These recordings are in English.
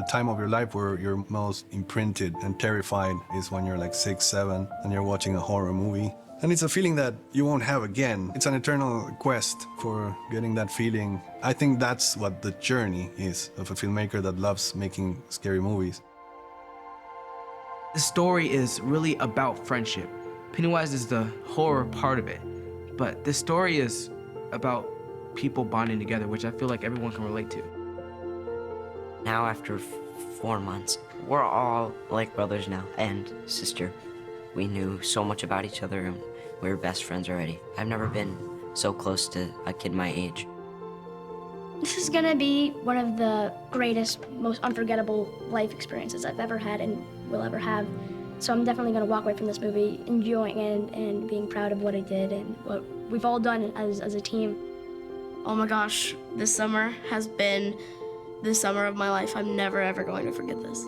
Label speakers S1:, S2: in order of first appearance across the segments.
S1: The time of your life where you're most imprinted and terrified is when you're like 6, 7, and you're watching a horror movie. And it's a feeling that you won't have again. It's an eternal quest for getting that feeling. I think that's what the journey is of a filmmaker that loves making scary movies.
S2: The story is really about friendship. Pennywise is the horror part of it, but this story is about people bonding together, which I feel like everyone can relate to.
S3: Now, after 4 months, we're all like brothers now, and sister. We knew so much about each other, and we were best friends already. I've never been so close to a kid my age.
S4: This is gonna be one of the greatest, most unforgettable life experiences I've ever had and will ever have. So I'm definitely gonna walk away from this movie enjoying it and being proud of what I did and what we've all done as a team.
S5: Oh my gosh, this summer has been the summer of my life. I'm never ever going to forget this.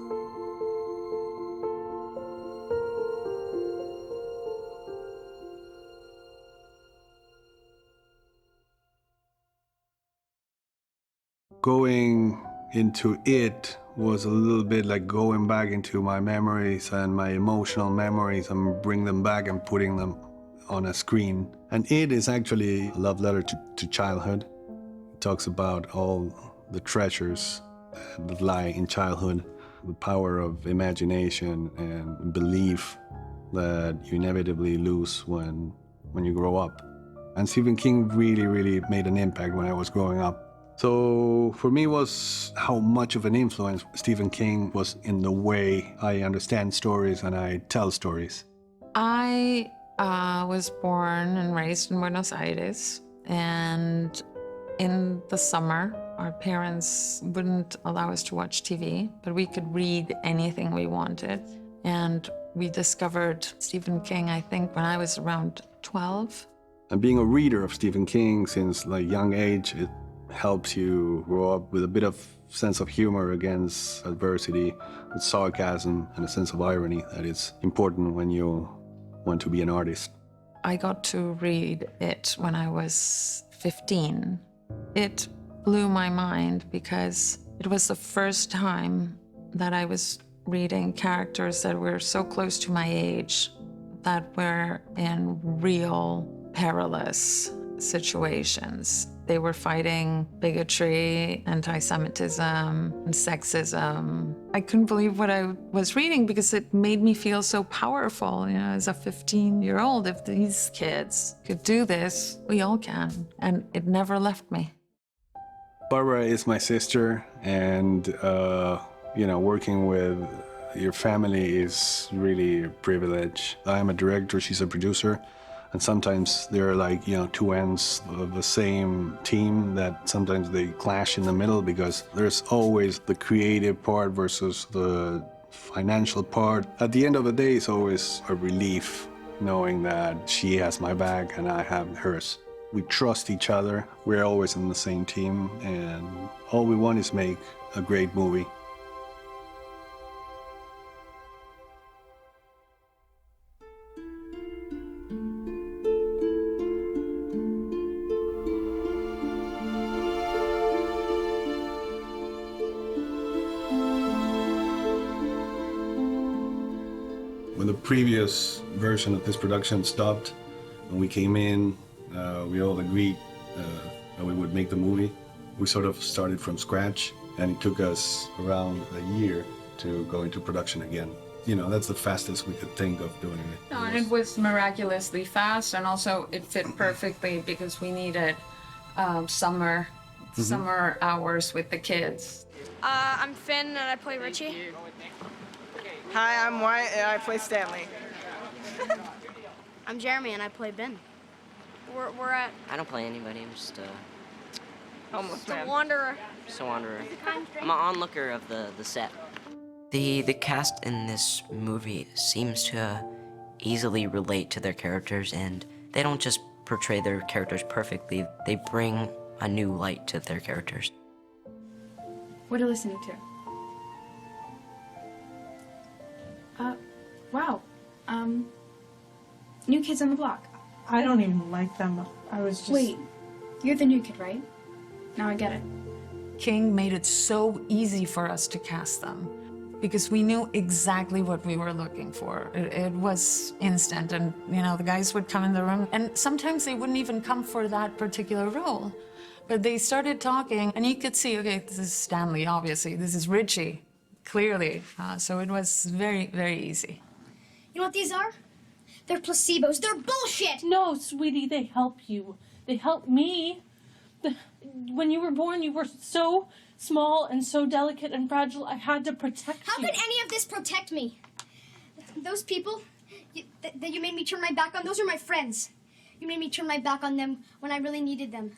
S1: Going into it was a little bit like going back into my memories and my emotional memories and bring them back and putting them on a screen. And it is actually a love letter to childhood. It talks about all the treasures that lie in childhood, the power of imagination and belief that you inevitably lose when you grow up. And Stephen King really made an impact when I was growing up. So for me was how much of an influence Stephen King was in the way I understand stories and I tell stories.
S6: I was born and raised in Buenos Aires, and in the summer, our parents wouldn't allow us to watch TV, but we could read anything we wanted. And we discovered Stephen King, I think, when I was around 12.
S1: And being a reader of Stephen King since like young age, it helps you grow up with a bit of sense of humor against adversity, with sarcasm and a sense of irony that is important when you want to be an artist.
S6: I got to read it when I was 15. It blew my mind because it was the first time that I was reading characters that were so close to my age, that were in real perilous situations. They were fighting bigotry, anti-Semitism, and sexism. I couldn't believe what I was reading because it made me feel so powerful. You know, as a 15-year-old, if these kids could do this, we all can. And it never left me.
S1: Barbara is my sister, and you know, working with your family is really a privilege. I am a director, she's a producer. And sometimes they're like, you know, two ends of the same team that sometimes they clash in the middle because there's always the creative part versus the financial part. At the end of the day, it's always a relief knowing that she has my back and I have hers. We trust each other. We're always in the same team, and all we want is make a great movie. When the previous version of this production stopped, and we came in, we all agreed that we would make the movie. We sort of started from scratch, and it took us around a year to go into production again. You know, that's the fastest we could think of doing it.
S6: No, and it was miraculously fast, and also it fit perfectly because we needed summer hours with the kids.
S5: I'm Finn and I play Richie.
S7: Hi, I'm Wyatt and I play Stanley.
S5: I'm Jeremy and I play Ben. We're at
S3: I don't play anybody, I'm just
S7: Homeless
S5: the
S7: man.
S5: Wanderer.
S3: a wanderer. I'm an onlooker of the set. The cast in this movie seems to easily relate to their characters, and they don't just portray their characters perfectly, they bring a new light to their characters.
S8: What are you listening to? Wow. New Kids on the Block.
S9: I don't even like them. I was just...
S8: Wait, you're the new kid, right? Now I get it.
S6: King made it so easy for us to cast them because we knew exactly what we were looking for. It was instant, and the guys would come in the room, and sometimes they wouldn't even come for that particular role. But they started talking, and you could see, okay, this is Stanley, obviously. This is Richie, clearly. So it was very, very easy.
S4: You know what these are? They're placebos. They're bullshit!
S9: No, sweetie, they help you. They help me. When you were born, you were so small and so delicate and fragile. I had to protect
S4: How
S9: you.
S4: could any of this protect me? Those people that you made me turn my back on, those are my friends. You made me turn my back on them when I really needed them.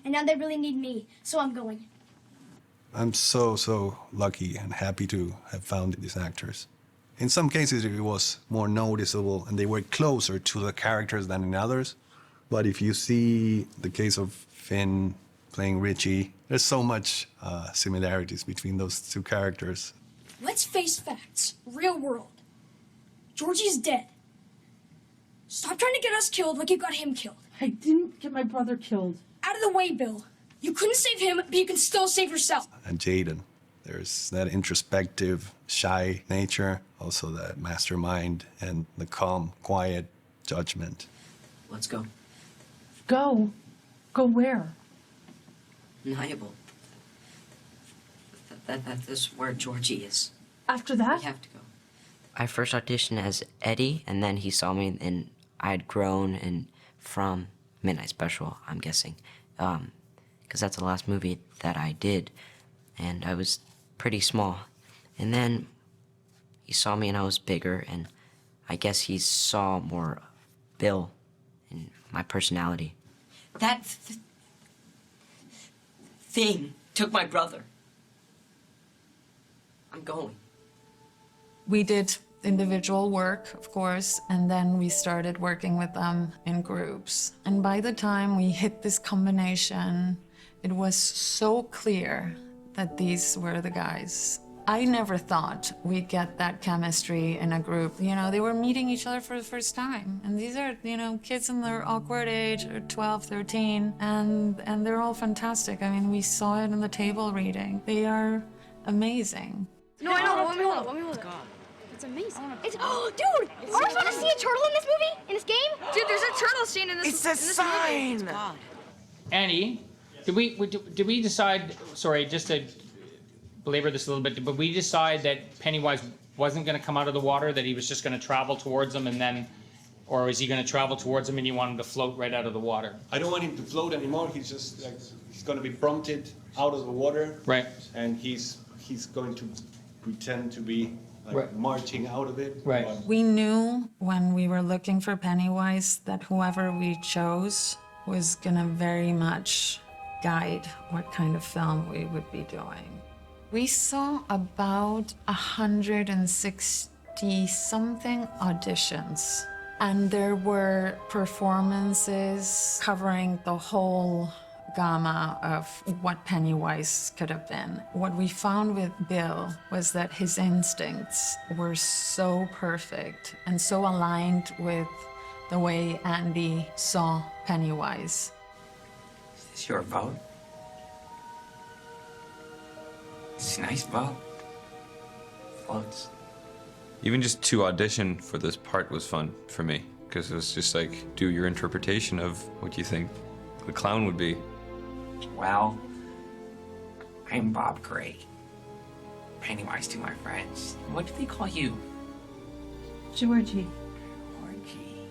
S4: And now they really need me, so I'm going.
S1: I'm so lucky and happy to have found these actors. In some cases, it was more noticeable and they were closer to the characters than in others. But if you see the case of Finn playing Richie, there's so much similarities between those two characters.
S4: Let's face facts. Real world. Georgie's dead. Stop trying to get us killed like you got him killed.
S9: I didn't get my brother killed.
S4: Out of the way, Bill. You couldn't save him, but you can still save yourself.
S1: And Jaden, there's that introspective, shy nature, also that mastermind and the calm, quiet judgment.
S3: Let's go.
S9: Go? Go where?
S3: Niable. That's where Georgie is.
S9: After that?
S3: We have to go. I first auditioned as Eddie, and then he saw me, and I had grown and from Midnight Special, I'm guessing, because that's the last movie that I did, and I was pretty small. And then he saw me, and I was bigger, and I guess he saw more Bill and my personality. That thing took my brother. I'm going.
S6: We did individual work, of course, and then we started working with them in groups. And by the time we hit this combination, it was so clear that these were the guys. I never thought we'd get that chemistry in a group. They were meeting each other for the first time. And these are, kids in their awkward age, or 12, 13, and they're all fantastic. I mean, we saw it in the table reading. They are amazing.
S4: No, I know. Let me hold it. It's amazing. Oh, dude! Are we supposed to see a turtle in this movie? In this game? Dude, there's a turtle scene in this.
S2: It's a sign.
S10: Annie, did we decide? Sorry, just to belabor this a little bit, but we decide that Pennywise wasn't going to come out of the water, that he was just going to travel towards them, and then, or was he going to travel towards them and you want him to float right out of the water?
S1: I don't want him to float anymore. He's just he's going to be prompted out of the water.
S10: Right.
S1: And he's going to pretend to be
S10: Right.
S1: marching out of it.
S10: Right.
S6: We knew when we were looking for Pennywise that whoever we chose was gonna very much guide what kind of film we would be doing. We saw about 160-something auditions, and there were performances covering the whole gamma of what Pennywise could have been. What we found with Bill was that his instincts were so perfect and so aligned with the way Andy saw Pennywise.
S11: Is this your boat? It's a nice boat. Floats.
S12: Even just to audition for this part was fun for me, because it was just like, do your interpretation of what you think the clown would be.
S11: Well, I'm Bob Gray. Pennywise to my friends. What do they call you?
S9: Georgie.
S11: Georgie.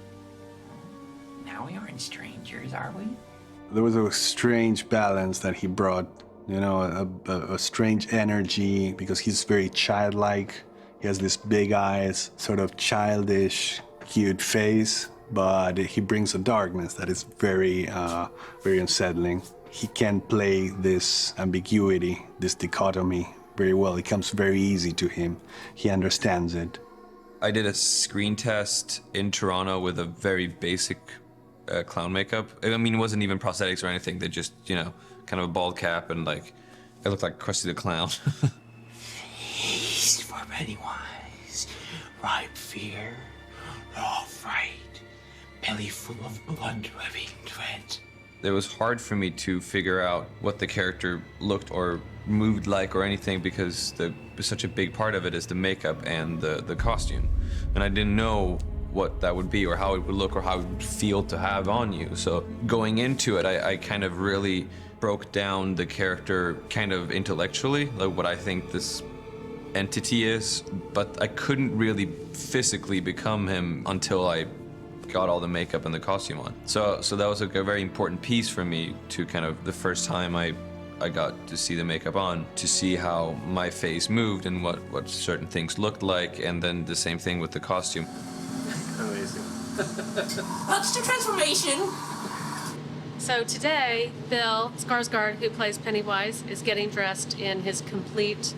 S11: Now we aren't strangers, are we?
S1: There was a strange balance that he brought, a strange energy, because he's very childlike. He has these big eyes, sort of childish, cute face, but he brings a darkness that is very, very unsettling. He can play this ambiguity, this dichotomy very well. It comes very easy to him. He understands it.
S12: I did a screen test in Toronto with a very basic clown makeup. I mean, it wasn't even prosthetics or anything. They just, kind of a bald cap and I looked like Krusty the Clown.
S11: Feast for Pennywise. Ripe fear, raw fright, belly full of blood-rubbing dread.
S12: It was hard for me to figure out what the character looked or moved like or anything because such a big part of it is the makeup and the costume. And I didn't know what that would be or how it would look or how it would feel to have on you. So going into it, I kind of really broke down the character kind of intellectually, like what I think this entity is, but I couldn't really physically become him until I got all the makeup and the costume on. So that was a very important piece for me to kind of, the first time I got to see the makeup on, to see how my face moved and what certain things looked like, and then the same thing with the costume.
S13: Amazing.
S14: Monster transformation!
S15: So today, Bill Skarsgård, who plays Pennywise, is getting dressed in his complete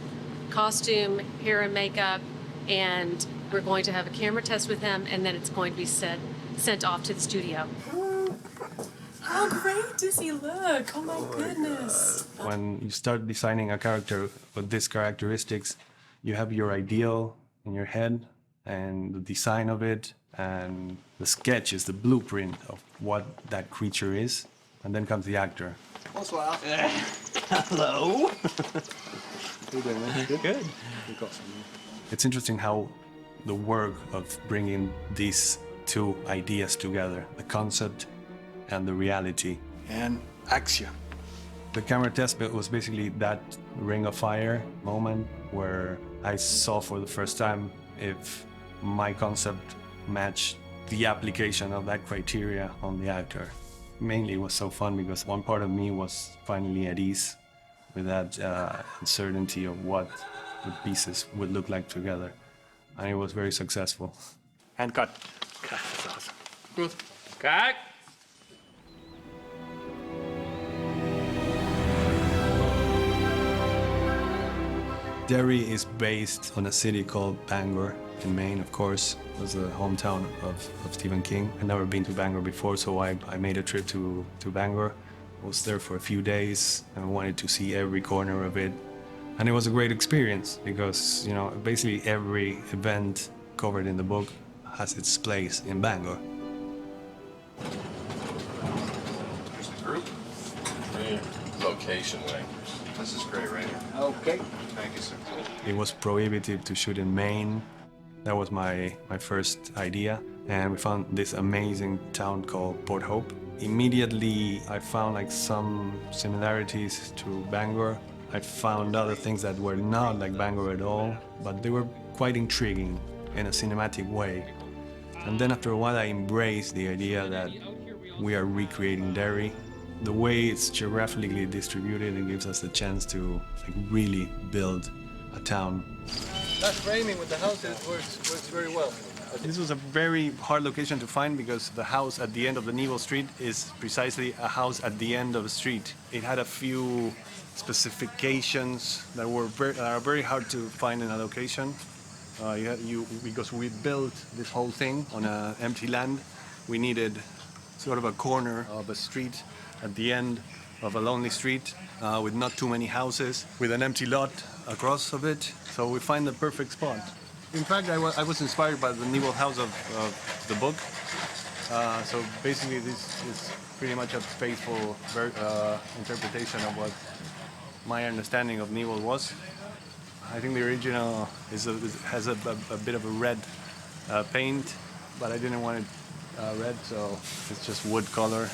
S15: costume, hair and makeup, and we're going to have a camera test with him, and then it's going to be sent off to the studio.
S14: How great does he look? Oh my goodness.
S1: When you start designing a character with these characteristics, you have your ideal in your head and the design of it, and the sketch is the blueprint of what that creature is, and then comes the actor.
S13: Bonsoir.
S1: Hello.
S13: Good. Good.
S1: It's interesting how the work of bringing these two ideas together, the concept and the reality.
S13: And action.
S1: The camera test was basically that ring of fire moment where I saw for the first time if my concept matched the application of that criteria on the actor. Mainly it was so fun because one part of me was finally at ease with that uncertainty of what the pieces would look like together. And it was very successful.
S13: And cut. That's awesome.
S10: Good. Cut.
S1: Derry is based on a city called Bangor in Maine, of course. It was the hometown of Stephen King. I'd never been to Bangor before, so I made a trip to Bangor. I was there for a few days and wanted to see every corner of it. And it was a great experience because, you know, basically every event covered in the book has its place in Bangor.
S16: Here's the group. Location wing. This is great right here.
S13: Okay.
S16: Thank you, sir.
S1: It was prohibitive to shoot in Maine. That was my first idea. And we found this amazing town called Port Hope. Immediately, I found like some similarities to Bangor. I found other things that were not like Bangor at all, but they were quite intriguing in a cinematic way. And then after a while, I embraced the idea that we are recreating Derry. The way it's geographically distributed, it gives us the chance to like, really build a town.
S13: That framing with the houses works very well.
S1: This was a very hard location to find because the house at the end of the Neville Street is precisely a house at the end of the street. It had a few specifications that are very hard to find in a location. Because we built this whole thing on an empty land, we needed sort of a corner of a street at the end of a lonely street with not too many houses, with an empty lot across of it. So we find the perfect spot. In fact, I was inspired by the Neville house of the book. So basically, this is pretty much a faithful interpretation of what my understanding of Neville was. I think the original has a bit of a red paint, but I didn't want it red, so it's just wood color.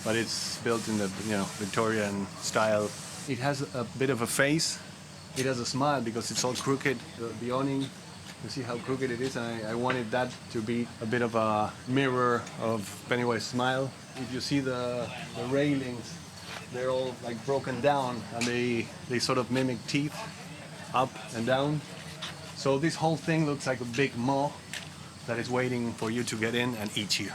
S1: But it's built in the Victorian style. It has a bit of a face. It has a smile because it's all crooked. The awning, you see how crooked it is, and I wanted that to be a bit of a mirror of Pennywise's smile. If you see the railings, they're all like broken down, and they sort of mimic teeth, up and down. So this whole thing looks like a big maw that is waiting for you to get in and eat you.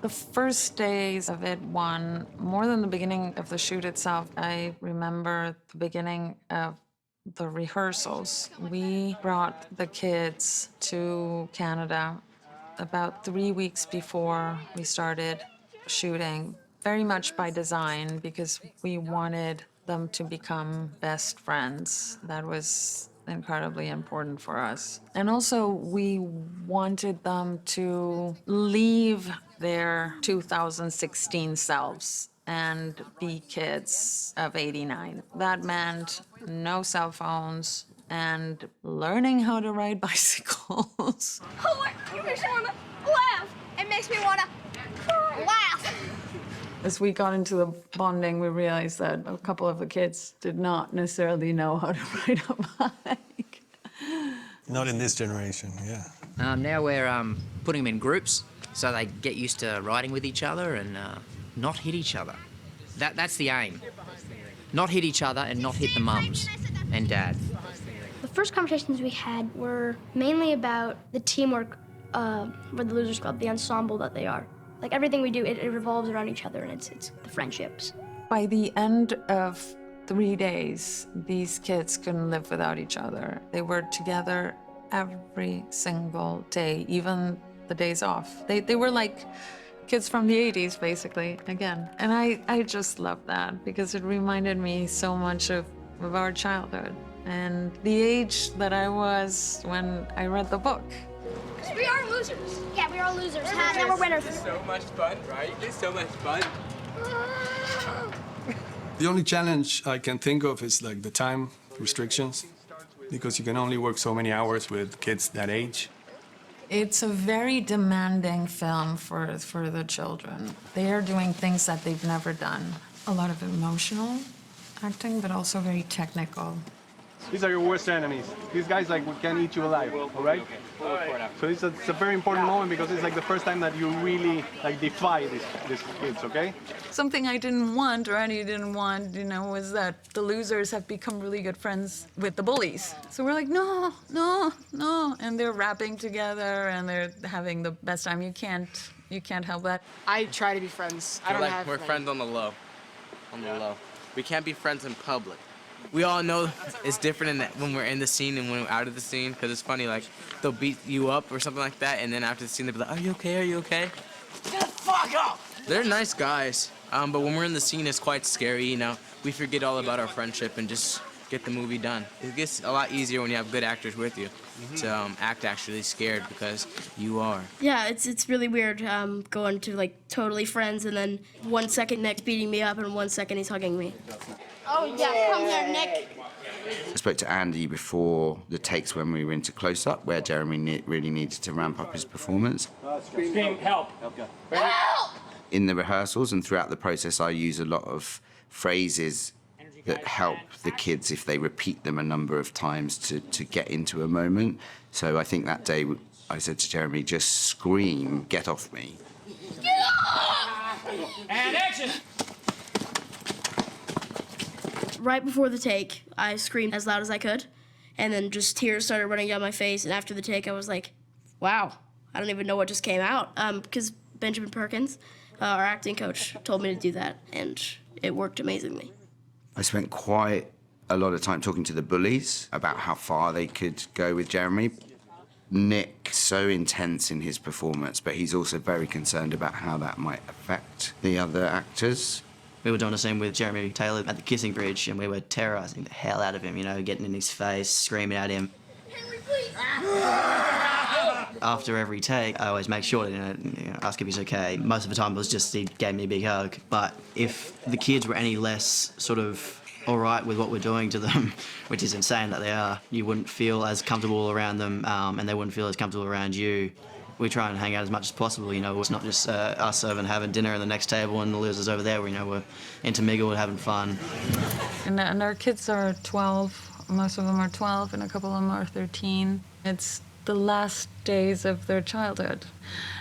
S6: The first days of it, more than the beginning of the shoot itself, I remember the beginning of the rehearsals. We brought the kids to Canada about 3 weeks before we started shooting, very much by design, because we wanted them to become best friends. That was incredibly important for us. And also, we wanted them to leave their 2016 selves and be kids of '89. That meant no cell phones and learning how to ride bicycles.
S4: Oh, it makes me wanna laugh. It makes me wanna laugh.
S6: As we got into the bonding, we realized that a couple of the kids did not necessarily know how to ride a bike.
S1: Not in this generation, yeah.
S17: Now we're putting them in groups so they get used to riding with each other and not hit each other. That's the aim. Not hit each other and not hit the mums and dad.
S4: The first conversations we had were mainly about the teamwork for the Losers Club, the ensemble that they are. Like everything we do, it revolves around each other, and it's the friendships.
S6: By the end of 3 days, these kids couldn't live without each other. They were together every single day, even the days off. They were like kids from the 80s, basically, again. And I just love that because it reminded me so much of our childhood and the age that I was when I read the book.
S4: We are losers. Yeah, we are losers. Now we're winners.
S18: It's so much fun, right? It's so much fun.
S1: The only challenge I can think of is like the time restrictions, because you can only work so many hours with kids that age.
S6: It's a very demanding film for the children. They are doing things that they've never done. A lot of emotional acting, but also very technical.
S1: These are your worst enemies. These guys can eat you alive, all right? So it's a very important moment because it's like the first time that you really defy these kids, okay?
S6: Something I didn't want, or Annie didn't want, was that the losers have become really good friends with the bullies. So we're like, no, no, no. And they're rapping together and they're having the best time. You can't help that.
S2: I try to be friends. I don't have
S18: We're friends on the low. On the low. We can't be friends in public. We all know it's different when we're in the scene and when we're out of the scene, because it's funny, like, they'll beat you up or something like that, and then after the scene, they'll be like, are you okay, are you okay? Get the fuck up! They're nice guys, but when we're in the scene, it's quite scary, We forget all about our friendship and just get the movie done. It gets a lot easier when you have good actors with you to act actually scared, because you are.
S5: Yeah, it's really weird going to totally friends and then 1 second Nick's beating me up and 1 second he's hugging me.
S4: Oh yeah, come here, Nick.
S19: I spoke to Andy before the takes when we were into close-up, where Jeremy really needed to ramp up his performance.
S10: Scream, help.
S4: Help!
S19: In the rehearsals and throughout the process, I use a lot of phrases that help the kids if they repeat them a number of times to get into a moment. So I think that day I said to Jeremy, just scream, get off me.
S10: And action!
S5: Right before the take, I screamed as loud as I could, and then just tears started running down my face, and after the take, I was like, wow, I don't even know what just came out, because Benjamin Perkins, our acting coach, told me to do that, and it worked amazingly.
S19: I spent quite a lot of time talking to the bullies about how far they could go with Jeremy. Nick, so intense in his performance, but he's also very concerned about how that might affect the other actors.
S20: We were doing the same with Jeremy Taylor at the Kissing Bridge, and we were terrorising the hell out of him, getting in his face, screaming at him.
S4: Henry, please.
S20: After every take, I always make sure to ask if he's okay. Most of the time it was just he gave me a big hug. But if the kids were any less sort of all right with what we're doing to them, which is insane that they are, you wouldn't feel as comfortable around them, and they wouldn't feel as comfortable around you. We try and hang out as much as possible, It's not just us over and having dinner at the next table and the losers over there, we're intermingled, having fun.
S6: And our kids are 12. Most of them are 12, and a couple of them are 13. It's the last days of their childhood.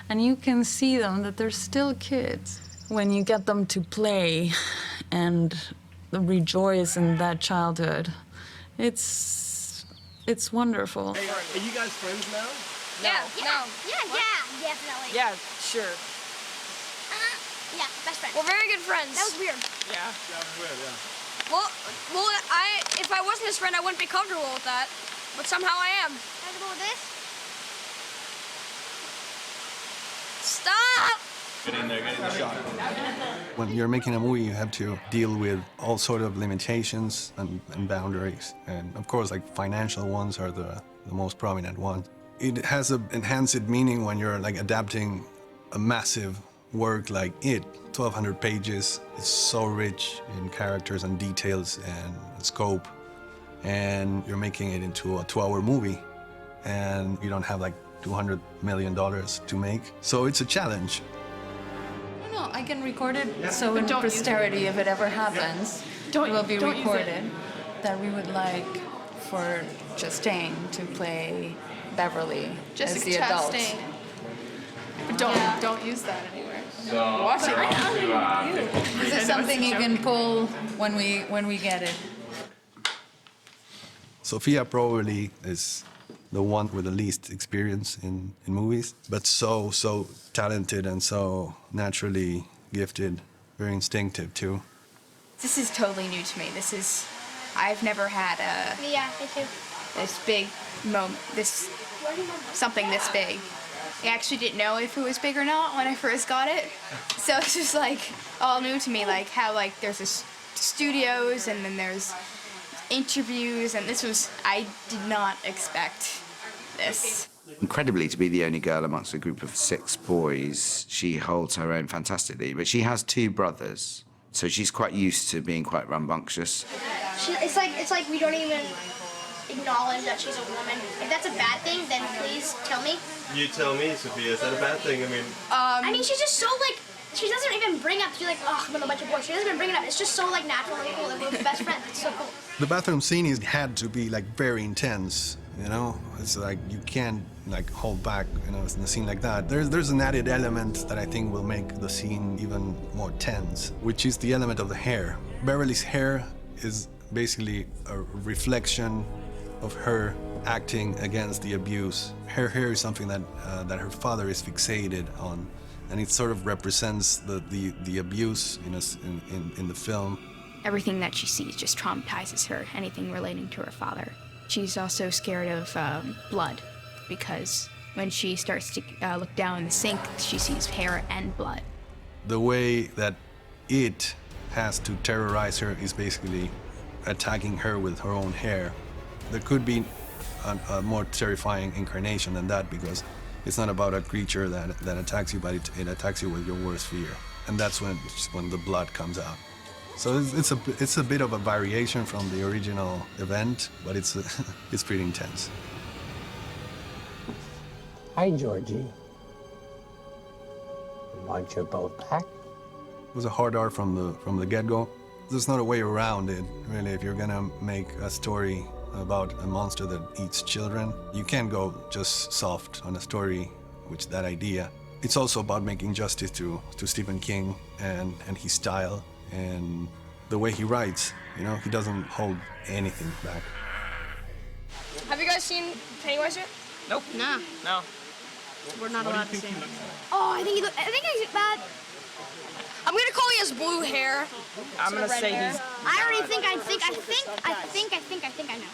S6: And you can see them that they're still kids. When you get them to play and rejoice in that childhood, it's wonderful.
S13: Hey, are you guys friends now?
S4: Yeah, definitely.
S7: Yeah, sure.
S4: Yeah, best friends.
S8: We're very good friends.
S4: That was weird.
S7: Yeah.
S13: That's weird, yeah.
S8: Well, if I wasn't his friend, I wouldn't be comfortable with that. But somehow I am.
S4: Can I go with this?
S8: Stop!
S13: Get in there, get in the shot.
S1: When you're making a movie, you have to deal with all sort of limitations and boundaries. And of course, like financial ones are the most prominent ones. It has an enhanced meaning when you're like adapting a massive work like it. 1,200 pages. It's so rich in characters and details and scope. And you're making it into a 2-hour movie. And you don't have like $200 million to make. So it's a challenge.
S6: No, I can record it so in posterity, if it ever happens, it will be recorded that we would like for Chastain to play Beverly as the adult.
S14: Chastain. But don't use that anywhere.
S11: So,
S14: Watch it.
S6: This is something you can pull when we get it.
S1: Sophia probably is the one with the least experience in movies, but so talented and so naturally gifted, very instinctive too.
S21: This is totally new to me. I've never had
S4: Yeah, me too.
S21: this big moment, something this big. I actually didn't know if it was big or not when I first got it. So it's just like all new to me, like how like there's this studios and then there's interviews, and I did not expect this.
S19: Incredibly, to be the only girl amongst a group of 6 boys, she holds her own fantastically. But she has 2 brothers, so she's quite used to being quite rambunctious.
S4: It's like we don't even acknowledge that she's a woman. If that's a bad thing, then please tell me.
S13: You tell me, Sophia, is that a bad thing?
S4: I mean, she's just so like, she doesn't even bring up, she's like, oh, I'm with a bunch of boys. She doesn't even bring it up. It's just so like natural and cool that we're best friends. It's so cool.
S1: The bathroom scene had to be like very intense, you know? It's like you can't like hold back, you know, in a scene like that. There's an added element that I think will make the scene even more tense, which is the element of the hair. Beverly's hair is basically a reflection of her acting against the abuse. Her hair is something that her father is fixated on, and it sort of represents the abuse in the film.
S21: Everything that she sees just traumatizes her, anything relating to her father. She's also scared of blood, because when she starts to look down in the sink, she sees hair and blood.
S1: The way that it has to terrorize her is basically attacking her with her own hair. There could be a more terrifying incarnation than that, because it's not about a creature that attacks you, but it attacks you with your worst fear. And that's when the blood comes out. So it's a bit of a variation from the original event, but it's pretty intense.
S22: Hi, Georgie. Want your boat back?
S1: It was a hard R from the get-go. There's not a way around it, really. If you're gonna make a story about a monster that eats children, you can't go just soft on a story with that idea. It's also about making justice to Stephen King and his style and the way he writes. You know, he doesn't hold anything back.
S8: Have you guys seen Pennywise yet?
S18: Nope.
S8: No.
S18: No.
S5: We're not allowed to see him.
S4: Oh, I think he's bad.
S8: I'm gonna call he has blue hair.
S18: I'm gonna say he's.
S4: I already think I know.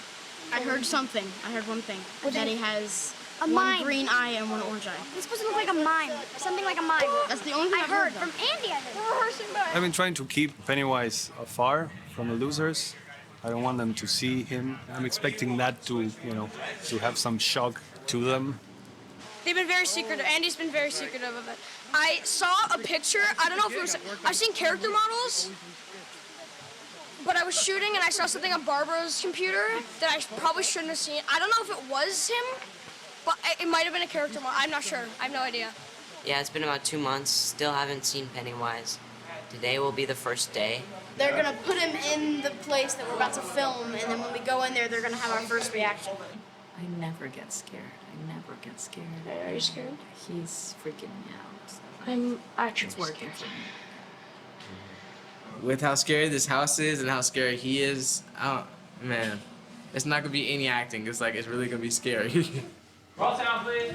S5: I heard something. I heard one thing. That he has
S4: A
S5: one
S4: mime.
S5: green eye and one orange eye.
S4: He's supposed to look like a mime. Something like a mime.
S5: That's the only thing
S4: I
S5: I've
S4: heard
S5: heard,
S4: from Andy. We're rehearsing back.
S23: I've been trying to keep Pennywise afar from the losers. I don't want them to see him. I'm expecting that to have some shock to them.
S8: They've been very secretive. Andy's been very secretive of it. I saw a picture. I don't know if it was. I've seen character models, but I was shooting and I saw something on Barbara's computer that I probably shouldn't have seen. I don't know if it was him, but it might have been a character model. I'm not sure. I have no idea.
S3: Yeah, it's been about 2 months. Still haven't seen Pennywise. Today will be the first day.
S5: They're gonna put him in the place that we're about to film, and then when we go in there, they're gonna have our first reaction.
S6: I never get scared. I never get scared.
S8: Are you scared?
S6: He's freaking me out.
S8: I'm actually
S6: It's working for me.
S18: With how scary this house is and how scary he is, man, it's not gonna be any acting. It's really gonna be scary.
S10: Roll sound, please.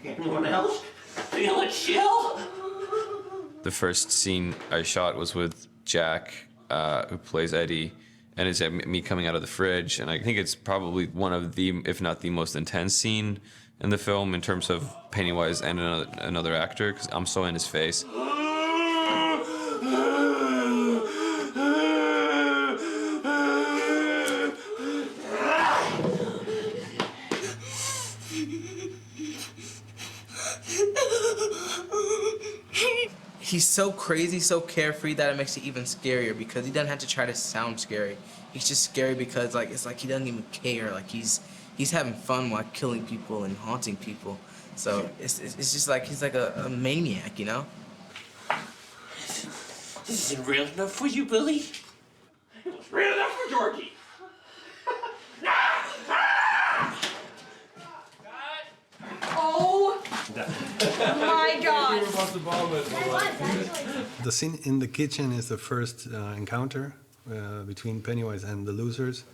S22: Anyone else feel a chill?
S12: The first scene I shot was with Jack, who plays Eddie, and it's me coming out of the fridge, and I think it's probably one of the, if not the most intense scene in the film in terms of Pennywise and another actor, because I'm so in his face.
S18: He's so crazy, so carefree that it makes it even scarier because he doesn't have to try to sound scary. He's just scary because like it's like he doesn't even care. Like he's having fun while killing people and haunting people. So it's just like he's like a maniac, you know?
S22: This isn't real enough for you, Billy. It's real enough for Georgie.
S8: Oh my God.
S1: The scene in the kitchen is the first encounter between Pennywise and the losers.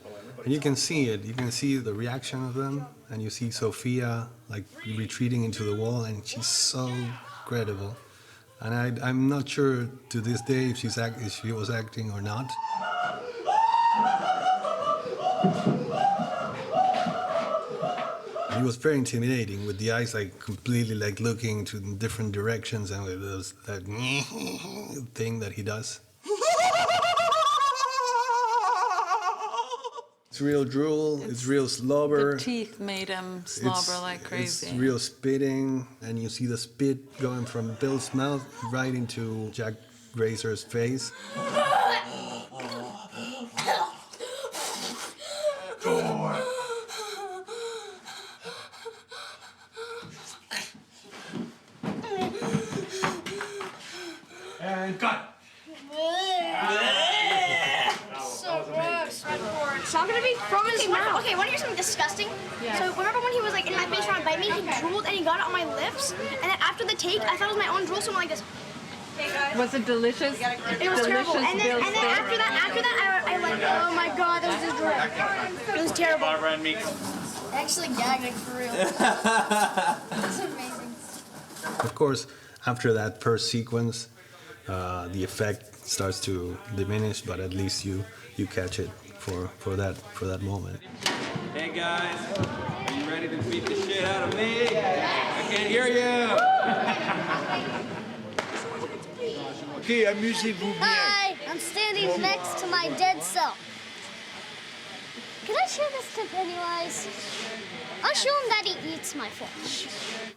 S1: And you can see it. You can see the reaction of them. And you see Sophia like retreating into the wall, and she's so credible. And I'm not sure to this day if she was acting or not. He was very intimidating, with the eyes like completely like looking to different directions, and with that thing that he does. It's real drool, it's real slobber.
S6: The teeth made him slobber like crazy.
S1: It's real spitting, and you see the spit going from Bill's mouth right into Jack Grazer's face.
S22: And cut.
S8: So gross. So I'm gonna be from his mouth. Okay, wanna hear something disgusting?
S21: Yeah.
S8: So remember when he was like in my face trying to bite me, he drooled and he got it on my lips, and then after the take, I thought it was my own drool, so I'm like this. Hey guys.
S6: Was it delicious?
S8: It was terrible. And then after that, I like, oh my God, that was just drool. It was terrible.
S22: Barbara and me.
S8: I actually gagged for real. That's amazing.
S1: Of course, after that first sequence, the effect starts to diminish, but at least you catch it for that moment.
S9: Hey guys, are you ready to beat the shit out of me? I can't hear you.
S13: Okay, amusez-vous bien.
S15: Hi, I'm standing next to my dead self. Can I show this to Pennywise? I'll show him that he eats my flesh.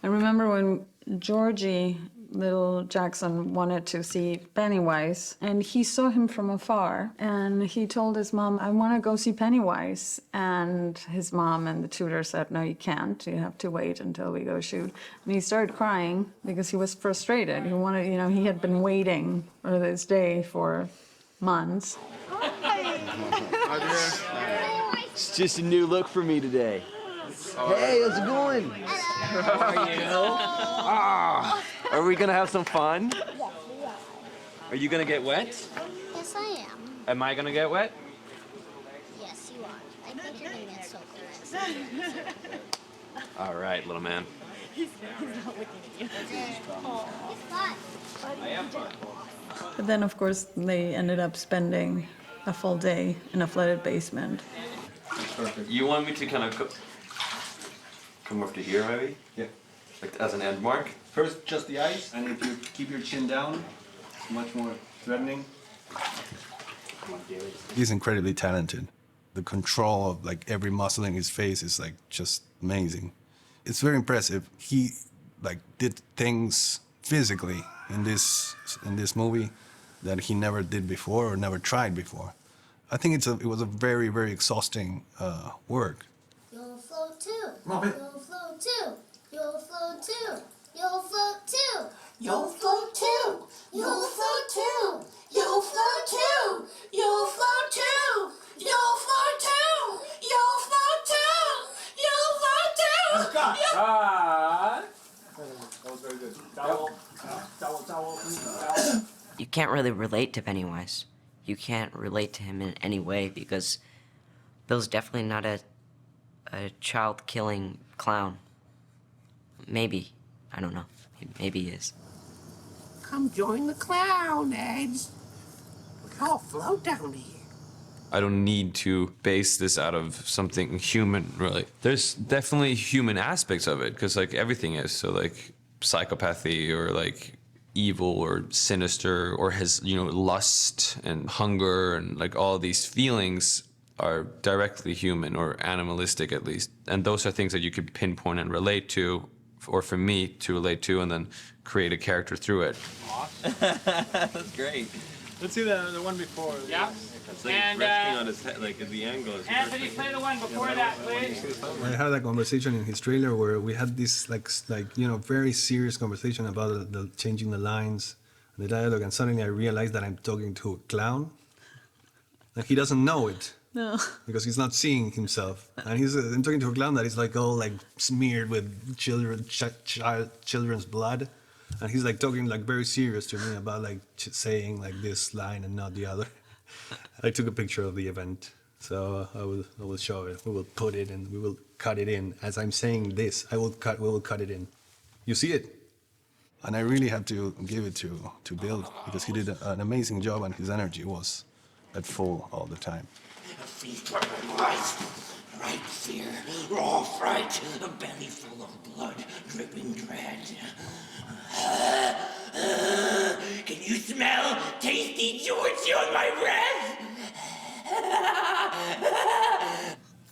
S6: I remember when Georgie, little Jackson, wanted to see Pennywise, and he saw him from afar, and he told his mom, I want to go see Pennywise. And his mom and the tutor said, no, you can't. You have to wait until we go shoot. And he started crying because he was frustrated. He wanted, he had been waiting for this day for months.
S9: It's just a new look for me today. Hey, how's it going? How are you? Ah, are we gonna have some fun?
S15: Yes, we are.
S9: Are you gonna get wet?
S15: Yes, I am.
S9: Am I gonna get wet?
S15: Yes, you are. I think you're gonna get soaking wet.
S9: All right, little man.
S15: He's not looking at you. He's fine.
S9: I am fun.
S6: But then, of course, they ended up spending a full day in a flooded basement.
S12: Perfect. You want me to kind of come over to here, maybe?
S1: Yeah.
S12: Like as an end mark?
S1: First, just the eyes, and if you keep your chin down, it's much more threatening. He's incredibly talented. The control of like every muscle in his face is like just amazing. It's very impressive. He like did things physically in this movie that he never did before or never tried before. I think it was a very, very exhausting work.
S15: You'll float too.
S1: Mom, it-
S15: You'll float too. You'll float too. You'll float too.
S22: You'll float too.
S15: You'll float too. You'll float too. You'll float too. You'll float too. You'll float too. You'll float too.
S9: God.
S13: That was very good. Towel.
S3: You can't really relate to Pennywise. You can't relate to him in any way because Bill's definitely not a child-killing clown. Maybe. I don't know. Maybe he is.
S22: Come join the clown, Eds. We all float down here.
S12: I don't need to base this out of something human, really. There's definitely human aspects of it, because like everything is. So like psychopathy or like evil or sinister or has, you know, lust and hunger and like all these feelings are directly human or animalistic at least. And those are things that you could pinpoint and relate to, or for me to relate to, and then create a character through it.
S9: That's great.
S23: Let's see the one before.
S10: Yeah.
S9: It's like
S10: And,
S9: resting on his head, like the angle is
S10: Anthony, play the one before that, please.
S1: I had a conversation in his trailer where we had this like you know, very serious conversation about the changing the lines and the dialogue, and suddenly I realized that I'm talking to a clown, and he doesn't know it.
S2: No.
S1: Because he's not seeing himself, and I'm talking to a clown that is like all like smeared with children's blood, and he's like talking like very serious to me about like saying like this line and not the other. I took a picture of the event, so I will show it. We will put it and we will cut it in as I'm saying this. We will cut it in. You see it, and I really have to give it to Bill, because he did an amazing job, and his energy was at full all the time.
S15: A feast for my life. Right fear, raw fright, a belly full of blood, dripping dread. Can you smell tasty Georgie on my breath?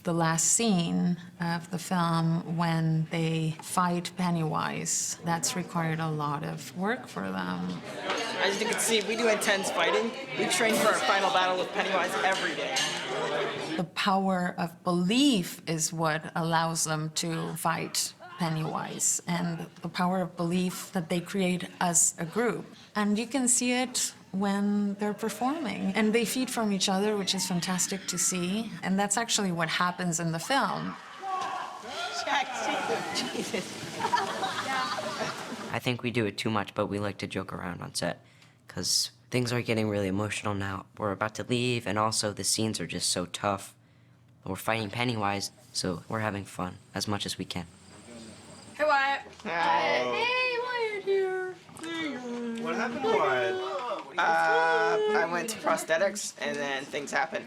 S6: The last scene of the film, when they fight Pennywise, that's required a lot of work for them.
S7: As you can see, we do intense fighting. We train for our final battle with Pennywise every day.
S6: The power of belief is what allows them to fight Pennywise, and the power of belief that they create as a group. And you can see it when they're performing. And they feed from each other, which is fantastic to see. And that's actually what happens in the film.
S3: I think we do it too much, but we like to joke around on set, because things are getting really emotional now. We're about to leave, and also the scenes are just so tough. We're fighting Pennywise, so we're having fun as much as we can.
S8: Hey, Wyatt.
S7: Hey,
S8: Wyatt here.
S7: What happened, Wyatt? I went to prosthetics, and then things happened.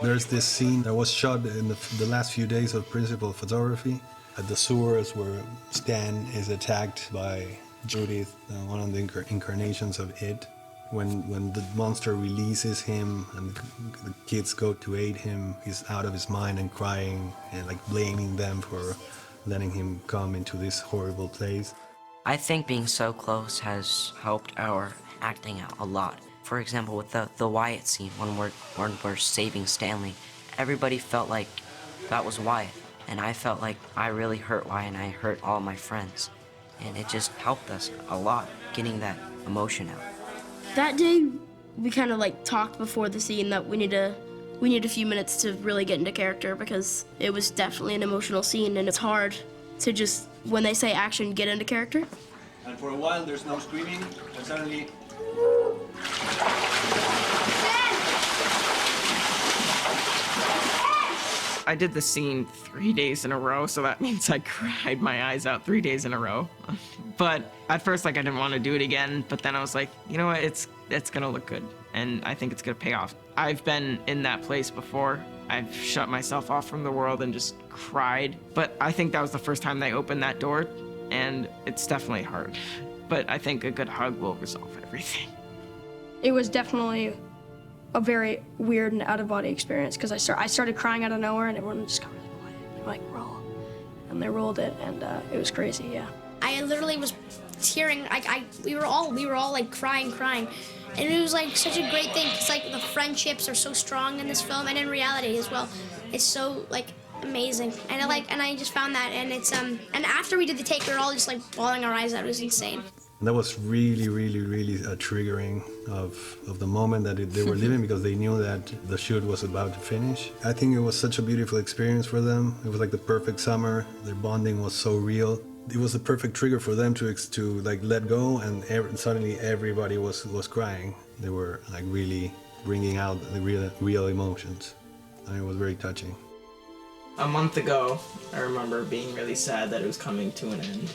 S1: There's this scene that was shot in the last few days of principal photography at the sewers, where Stan is attacked by Judith, one of the incarnations of it. When the monster releases him and the kids go to aid him, he's out of his mind and crying and like blaming them for letting him come into this horrible place.
S3: I think being so close has helped our acting out a lot. For example, with the Wyatt scene, when we're saving Stanley, everybody felt like that was Wyatt, and I felt like I really hurt Wyatt, and I hurt all my friends, and it just helped us a lot getting that emotion out.
S5: That day, we kind of like talked before the scene that we need a few minutes to really get into character, because it was definitely an emotional scene, and it's hard to just, when they say action, get into character.
S23: And for a while, there's no screaming, and suddenly.
S7: I did the scene 3 days in a row, so that means I cried my eyes out 3 days in a row. But at first, like, I didn't want to do it again, but then I was like, you know what, it's gonna look good, and I think it's gonna pay off. I've been in that place before. I've shut myself off from the world and just cried, but I think that was the first time they opened that door, and it's definitely hard. But I think a good hug will resolve everything.
S4: It was definitely a very weird and out-of-body experience, because I started crying out of nowhere, and everyone just got really quiet. They're like, roll. And they rolled it, and it was crazy, yeah.
S16: I literally was tearing. We were all like crying, and it was like such a great thing, because like the friendships are so strong in this film, and in reality as well. It's so like amazing, and I just found that, and it's and after we did the take, we were all just like bawling our eyes out. It was insane.
S1: And that was really, really, really a triggering of the moment that they were living, because they knew that the shoot was about to finish. I think it was such a beautiful experience for them. It was like the perfect summer. Their bonding was so real. It was the perfect trigger for them to like let go, and suddenly everybody was crying. They were like really bringing out the real emotions, and it was very touching.
S7: A month ago, I remember being really sad that it was coming to an end.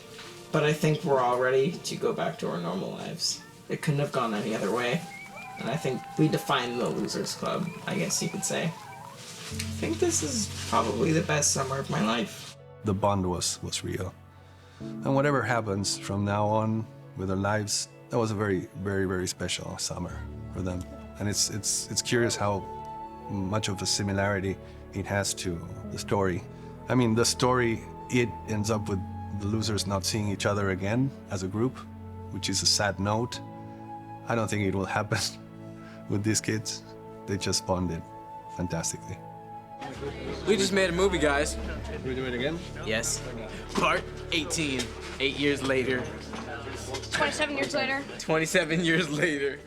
S7: But I think we're all ready to go back to our normal lives. It couldn't have gone any other way. And I think we defined the Losers Club, I guess you could say. I think this is probably the best summer of my life.
S1: The bond was real. And whatever happens from now on with their lives, that was a very, very, very special summer for them. And it's curious how much of a similarity it has to the story. I mean, the story, it ends up with the losers not seeing each other again as a group, which is a sad note. I don't think it will happen with these kids. They just bonded fantastically.
S18: We just made a movie, guys.
S1: Can we do it again?
S18: Yes. Part 18, 8 years later.
S8: 27 years later.
S18: 27 years later.